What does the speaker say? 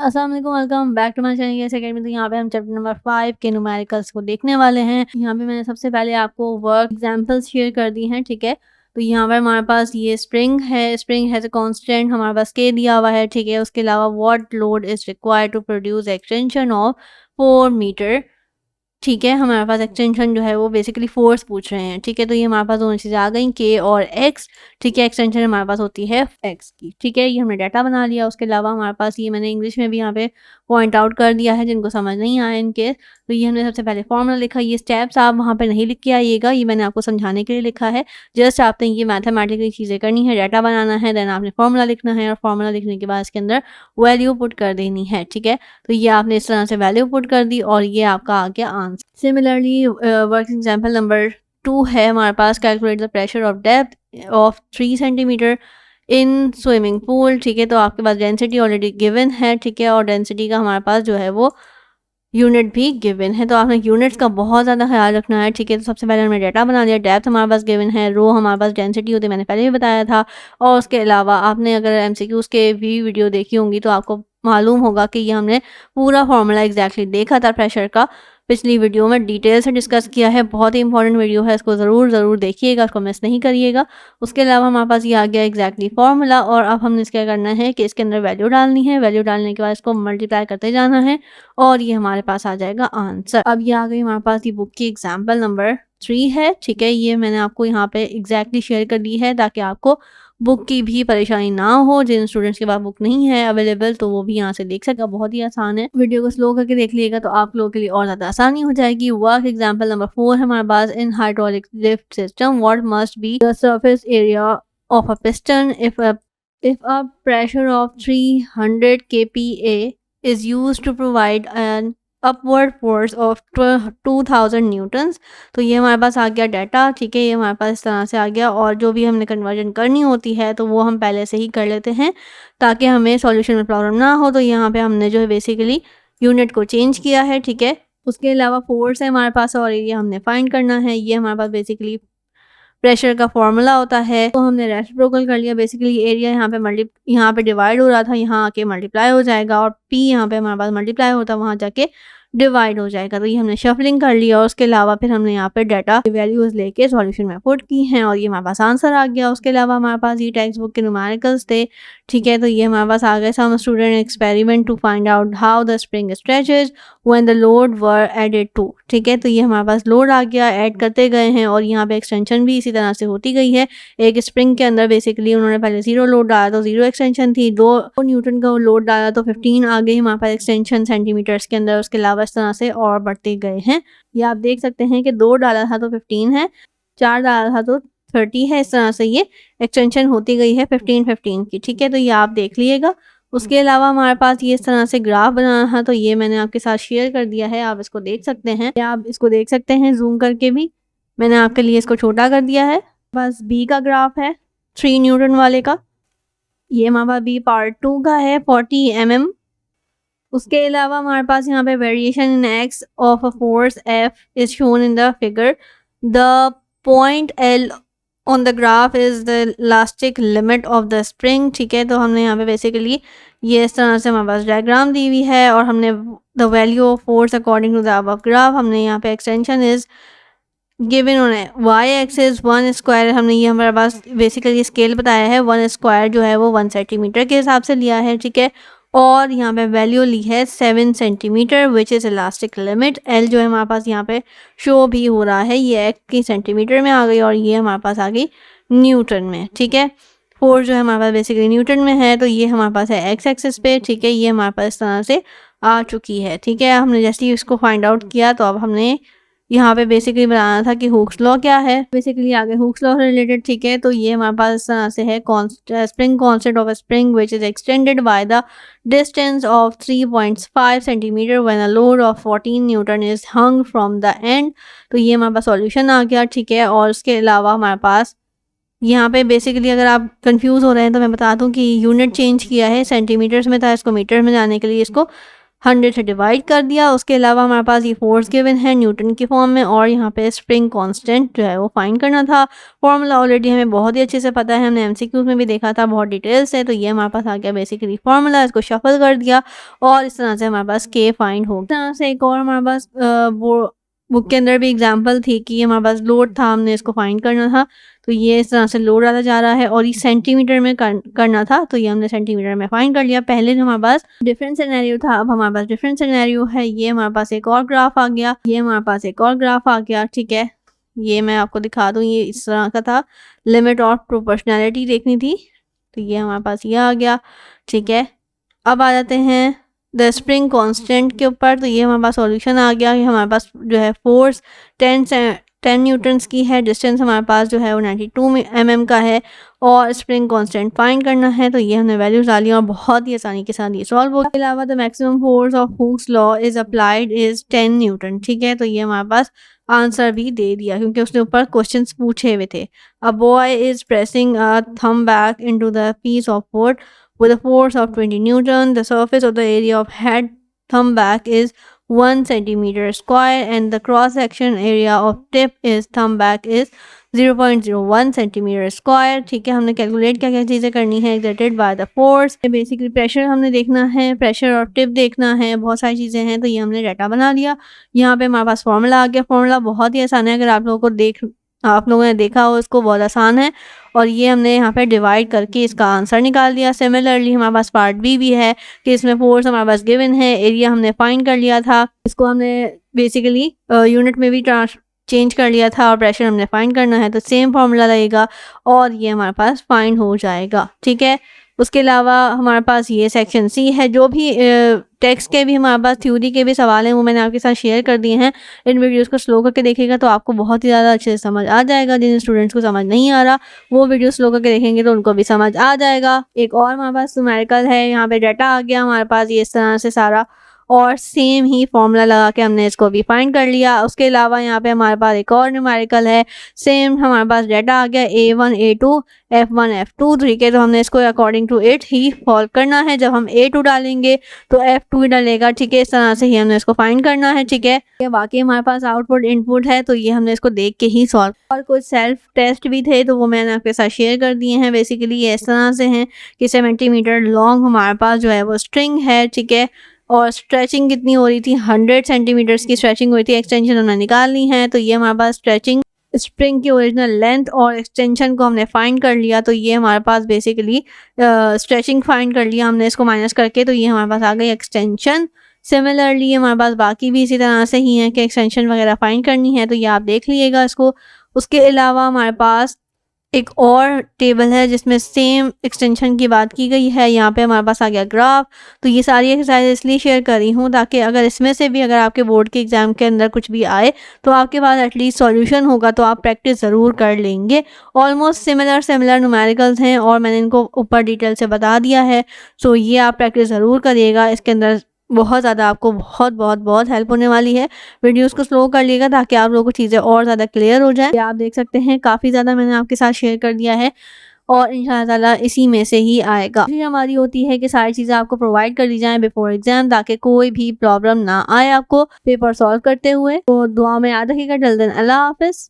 अस्सलाम वालेकुम, welcome back to my channel yes academy. तो यहाँ पे हम चैप्टर नंबर 5 के न्यूमेरिकल्स को देखने वाले हैं। यहाँ पे मैंने सबसे पहले आपको वर्क एग्जांपल्स शेयर कर दी हैं, ठीक है। तो यहाँ पर हमारे पास ये स्प्रिंग है, स्प्रिंग हैज़ अ कांस्टेंट, हमारे पास के दिया हुआ है, ठीक है। उसके अलावा what load is required to produce extension of 4 metre, ठीक है। हमारे पास एक्सटेंशन जो है वो बेसिकली फोर्स पूछ रहे हैं, ठीक है। तो ये हमारे पास दोनों चीज़ें आ गई, के और एक्स, ठीक है। एक्सटेंशन हमारे पास होती है एक्स की, ठीक है। ये हमने डाटा बना लिया। उसके अलावा हमारे पास ये मैंने इंग्लिश में भी यहाँ पे पॉइंट आउट कर दिया है जिनको समझ नहीं आया इनके। तो ये हमने सबसे पहले फॉर्मूला लिखा। ये स्टेप्स आप वहाँ पे नहीं लिख के आइएगा, ये मैंने आपको समझाने के लिए लिखा है। जस्ट आपने ये मैथमेटिकली चीज़ें करनी है, डाटा बनाना है, देन आपने फॉर्मूला लिखना है और फॉर्मूला लिखने के बाद इसके अंदर वैल्यू पुट कर देनी है, ठीक है। तो ये आपने इस तरह से वैल्यू पुट कर दी और ये आपका आ गया answer. Similarly work example number 2 है हमारे पास, calculate the pressure of depth of 3 centimetre in swimming pool, ठीक है। तो आपके पास डेंसिटी ऑलरेडी गिवन है, ठीक है। और डेंसिटी का हमारे पास जो है वो यूनिट भी गिवन है, तो आपने यूनिट्स का बहुत ज़्यादा ख्याल रखना है, ठीक है। तो सबसे पहले हमने डाटा बना लिया, डेप्थ हमारे पास गिवन है, रो हमारे पास डेंसिटी होती है, मैंने पहले भी बताया था। और उसके अलावा आपने अगर एमसीक्यूज़ के भी वीडियो देखी होंगी तो आपको मालूम होगा कि ये हमने पूरा फार्मूला एग्जैक्टली देखा था प्रेशर का, पिछली वीडियो में डिटेल से डिस्कस किया है। बहुत ही इंपॉर्टेंट वीडियो है, इसको ज़रूर देखिएगा, इसको मिस नहीं करिएगा। उसके अलावा हमारे पास ये आ गया एग्जैक्टली फार्मूला और अब हमने क्या करना है कि इसके अंदर वैल्यू डालनी है। वैल्यू डालने के बाद इसको मल्टीप्लाई करते जाना है और ये हमारे पास आ जाएगा आंसर। अब ये आ गई हमारे पास ये बुक की एग्जाम्पल नंबर 3 है, ठीक है। ये मैंने आपको यहाँ पे एग्जैक्टली शेयर कर दी है ताकि आपको बुक की भी परेशानी ना हो। जिन स्टूडेंट्स के पास बुक नहीं है अवेलेबल तो वो भी यहाँ से देख सकेगा, बहुत ही आसान है। वीडियो को स्लो करके देख लीजिएगा तो आप लोगों के लिए और ज़्यादा आसानी हो जाएगी। वर्क एग्जाम्पल नंबर 4 है हमारे पास, in hydraulic lift system what must be the surface area of a piston if a pressure of 300 kPa is used to provide an upward force of 2000 Newton's. तो ये हमारे पास आ गया डाटा, ठीक है। ये हमारे पास इस तरह से आ गया और जो भी हमने कन्वर्जन करनी होती है तो वो हम पहले से ही कर लेते हैं ताकि हमें सॉल्यूशन में प्रॉब्लम ना हो। तो यहाँ पे हमने जो है बेसिकली यूनिट को चेंज किया है, ठीक है। उसके अलावा फोर्स है हमारे पास और एरिया हमने फाइंड करना है। ये हमारे पास बेसिकली प्रेशर का फॉर्मूला होता है, तो हमने रेसिप्रोकल कर लिया। बेसिकली एरिया यहाँ पे डिवाइड हो रहा था, यहाँ आके मल्टीप्लाई हो जाएगा और पी यहाँ पे हमारे पास मल्टीप्लाई होता, वहाँ जाके डिवाइड हो जाएगा। तो ये हमने शफलिंग कर लिया और उसके अलावा फिर हमने यहाँ पे डाटा वैल्यूज़ लेके सॉल्यूशन में पुट की हैं और ये हमारे पास आंसर आ गया। उसके अलावा हमारे पास ये टेक्स्ट बुक के न्यूमेरिकल्स थे, ठीक है। तो ये हमारे पास आ गए, some student experiment to find out how the spring stretches when the load were added to, ठीक है। तो ये हमारे पास लोड आ गया, ऐड करते गए हैं और यहाँ पे एक्सटेंशन भी इसी तरह से होती गई है। एक स्प्रिंग के अंदर बेसिकली उन्होंने पहले 0 लोड डाला तो 0 एक्सटेंशन थी, 2 न्यूटन का लोड डाला तो 15 आ गई हमारे पास एक्सटेंशन सेंटीमीटर्स के अंदर। उसके अलावा इस तरह से और बढ़ते गए हैं। ये आप देख सकते हैं कि 2 डाला था तो 15 है, 4 डाला था तो 30 है। इस तरह से ये एक्सटेंशन होती गई है 15 की, ठीक है। तो ये आप देख लीजिएगा। उसके अलावा हमारे पास ये इस तरह से ग्राफ बनाना है, तो ये मैंने आपके साथ शेयर कर दिया है, आप इसको देख सकते हैं, या आप इसको देख सकते हैं जूम करके भी। मैंने आपके लिए इसको छोटा कर दिया है। बस बी का ग्राफ है 3 न्यूटन वाले का, ये हमारे पास बी पार्ट 2 का है 40 mm। उसके अलावा हमारे पास यहाँ पे variation in x of a force F is shown in the figure. The point L on the graph is the elastic limit of the spring, ठीक है। तो हमने यहाँ पे बेसिकली ये इस तरह से हमारे पास डायग्राम दी हुई है और हमने the value of force according to the above graph, हमने यहाँ पे extension is given on y axis 1 square, हमने ये हमारे पास बेसिकली स्केल बताया है 1 स्क्वायर जो है वो 1 सेंटीमीटर के हिसाब से लिया है, ठीक है। और यहाँ पे वैल्यू ली है 7 centimetre which is elastic limit. L जो है हमारे पास यहाँ पे शो भी हो रहा है, ये एक्स की सेंटीमीटर में आ गई और ये हमारे पास आ गई न्यूटन में, ठीक है। फोर्स जो है हमारे पास बेसिकली न्यूटन में है, तो ये हमारे पास है एक्स एक्सिस पे, ठीक है। ये हमारे पास इस तरह से आ चुकी है, ठीक है। हमने जैसे ही इसको फाइंड आउट किया तो अब हमने यहाँ पे बेसिकली बनाना था कि हुक्स लॉ क्या है, बेसिकली आगे हुक्स लॉ से रिलेटेड, ठीक है। तो ये हमारे पास इस तरह से है, spring constant of a spring which is extended by the distance of 3.5 centimetre when a load of 14 Newton is hung from the end. तो ये हमारे पास सॉल्यूशन आ गया, ठीक है। और उसके अलावा हमारे पास यहाँ पे बेसिकली अगर आप कंफ्यूज हो रहे हैं तो मैं बता दूं कि यूनिट चेंज किया है, सेंटीमीटर्स में था, इसको मीटर में जाने के लिए इसको 100 से डिवाइड कर दिया। उसके अलावा हमारे पास ये फोर्स गिवन है न्यूटन की फॉर्म में, और यहाँ पे स्प्रिंग कांस्टेंट जो है वो फाइंड करना था। फॉर्मूला ऑलरेडी हमें बहुत ही अच्छे से पता है, हमने एमसीक्यूज में भी देखा था बहुत डिटेल से। तो ये हमारे पास आ गया बेसिकली फॉर्मूला, इसको शफल कर दिया और इस तरह से हमारे पास के फाइंड हो। इस तरह से एक और हमारे पास वो बुक के अंदर भी एग्जाम्पल थी कि हमारे पास लोड था, हमने इसको फाइंड करना था। तो ये इस तरह से लोड आता जा रहा है और ये सेंटीमीटर में करना था, तो ये हमने सेंटीमीटर में फाइंड कर लिया। पहले हमारे पास डिफरेंट सिनेरियो था, अब हमारे पास डिफरेंट सिनेरियो है। ये हमारे पास एक और ग्राफ आ गया, ये हमारे पास एक और ग्राफ आ गया, ठीक है। ये मैं आपको दिखा दूँ, ये इस तरह का था, लिमिट ऑफ प्रोपोर्शनैलिटी देखनी थी। तो ये हमारे पास ये आ गया, ठीक है। अब आ जाते हैं द स्प्रिंग कांस्टेंट के ऊपर। तो ये हमारे पास सॉल्यूशन आ गया कि हमारे पास जो है फोर्स 10 न्यूटन्स की है, डिस्टेंस हमारे पास जो है वो 92 mm का है और स्प्रिंग कांस्टेंट फाइंड करना है। तो ये हमने वैल्यूज डाली और बहुत ही आसानी के साथ ये सॉल्व हो गया। इसके अलावा the maximum force of Hooke's law is applied is 10 Newton, ठीक है। तो ये हमारे पास आंसर भी दे दिया क्योंकि उसने ऊपर क्वेश्चंस पूछे हुए थे। A boy is pressing a thumb back into the piece of wood with a force of 20 Newton. The surface of the area of head thumb back is 1 centimeter square and the cross section area of tip is thumb back is 0.01 centimetre square, ठीक है। हमने calculate क्या क्या चीज़ें करनी है, exerted by the force, basically pressure हमने देखना है, प्रेशर और टिप देखना है, बहुत सारी चीज़ें हैं। तो ये हमने डाटा बना लिया। यहाँ पे हमारे पास फॉर्मूला आ गया। फॉर्मूला बहुत ही आसान है, अगर आप लोगों ने देखा हो इसको, बहुत आसान है। और ये हमने यहाँ पे डिवाइड करके इसका आंसर निकाल दिया। सिमिलरली हमारे पास पार्ट बी भी है कि इसमें फोर्स हमारे पास गिवन है, एरिया हमने फाइंड कर लिया था, इसको हमने बेसिकली यूनिट में भी चेंज कर लिया था और प्रेशर हमने फाइंड करना है। तो सेम फार्मूला लगेगा और ये हमारे पास फाइंड हो जाएगा, ठीक है। उसके अलावा हमारे पास ये सेक्शन सी है। जो भी टेक्स्ट के भी हमारे पास थ्योरी के भी सवाल हैं वो मैंने आपके साथ शेयर कर दिए हैं। इन वीडियोस को स्लो करके देखिएगा तो आपको बहुत ही ज़्यादा अच्छे से समझ आ जाएगा। जिन स्टूडेंट्स को समझ नहीं आ रहा वो वीडियो स्लो करके देखेंगे तो उनको भी समझ आ जाएगा। एक और हमारे पास न्यूमेरिकल है, यहाँ पे डाटा आ गया हमारे पास ये इस तरह से सारा, और सेम ही फॉर्मूला लगा के हमने इसको भी फाइंड कर लिया। उसके अलावा यहाँ पे हमारे पास एक और न्यूमेरिकल है, सेम हमारे पास डाटा आ गया A1 A2 F1 F2, ठीक है। तो हमने इसको अकॉर्डिंग टू इट ही सॉल्व करना है। जब हम A2 डालेंगे तो F2 ही डालेगा, ठीक है। इस तरह से ही हमने इसको फाइंड करना है, ठीक है। बाकी हमारे पास आउटपुट इनपुट है तो ये हमने इसको देख के ही सॉल्व, और कुछ सेल्फ टेस्ट भी थे तो वो मैंने आपके साथ शेयर कर दिए हैं। बेसिकली ये इस तरह से हैं कि 70 मीटर लॉन्ग हमारे पास जो है वो स्ट्रिंग है, ठीक है। और स्ट्रेचिंग कितनी हो रही थी, 100 सेंटीमीटर्स की स्ट्रेचिंग हुई थी। एक्सटेंशन हमने निकालनी है, तो ये हमारे पास स्ट्रेचिंग स्प्रिंग की ओरिजिनल लेंथ और एक्सटेंशन को हमने फाइंड कर लिया। तो ये हमारे पास बेसिकली स्ट्रेचिंग फाइंड कर लिया हमने इसको माइनस करके, तो ये हमारे पास आ गई एक्सटेंशन। सिमिलरली हमारे पास बाकी भी इसी तरह से ही है कि एक्सटेंशन वगैरह फाइंड करनी है, तो ये आप देख लीजिएगा इसको। उसके अलावा हमारे पास एक और टेबल है जिसमें सेम एक्सटेंशन की बात की गई है। यहाँ पे हमारे पास आ गया ग्राफ। तो ये सारी एक्सरसाइज इसलिए शेयर कर रही हूँ ताकि अगर इसमें से भी अगर आपके बोर्ड के एग्जाम के अंदर कुछ भी आए तो आपके पास एटलीस्ट सॉल्यूशन होगा, तो आप प्रैक्टिस ज़रूर कर लेंगे। ऑलमोस्ट सिमिलर न्यूमेरिकल्स हैं और मैंने इनको ऊपर डिटेल से बता दिया है। सो ये आप प्रैक्टिस ज़रूर करिएगा, इसके अंदर बहुत ज़्यादा आपको बहुत हेल्प होने वाली है। वीडियोस को स्लो कर लिएगा ताकि आप लोगों को चीज़ें और ज़्यादा क्लियर हो जाए। आप देख सकते हैं काफ़ी ज़्यादा मैंने आपके साथ शेयर कर दिया है और इंशाल्लाह ताला इसी में से ही आएगा। फिर हमारी होती है कि सारी चीज़ें आपको प्रोवाइड कर दी जाएँ बिफोर एग्जाम ताकि कोई भी प्रॉब्लम ना आए आपको पेपर सॉल्व करते हुए। तो दुआ में याद रखिएगा। टिल देन अल्लाह हाफिज़।